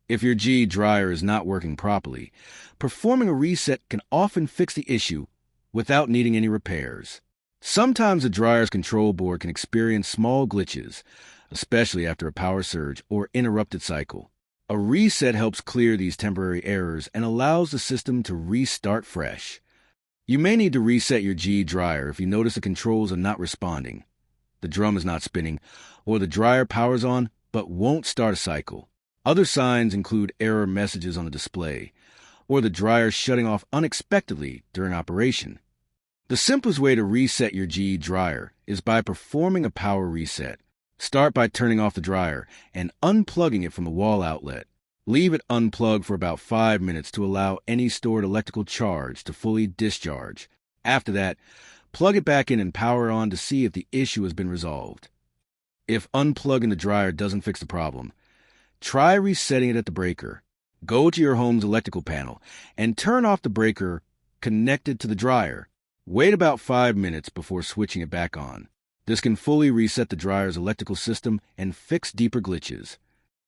If your GE dryer is not working properly, performing a reset can often fix the issue without needing any repairs. Sometimes the dryer's control board can experience small glitches, especially after a power surge or interrupted cycle. A reset helps clear these temporary errors and allows the system to restart fresh. You may need to reset your GE dryer if you notice the controls are not responding, the drum is not spinning, or the dryer powers on but won't start a cycle. Other signs include error messages on the display, or the dryer shutting off unexpectedly during operation. The simplest way to reset your GE dryer is by performing a power reset. Start by turning off the dryer and unplugging it from the wall outlet. Leave it unplugged for about 5 minutes to allow any stored electrical charge to fully discharge. After that, plug it back in and power on to see if the issue has been resolved. If unplugging the dryer doesn't fix the problem, try resetting it at the breaker. Go to your home's electrical panel and turn off the breaker connected to the dryer. Wait about 5 minutes before switching it back on. This can fully reset the dryer's electrical system and fix deeper glitches.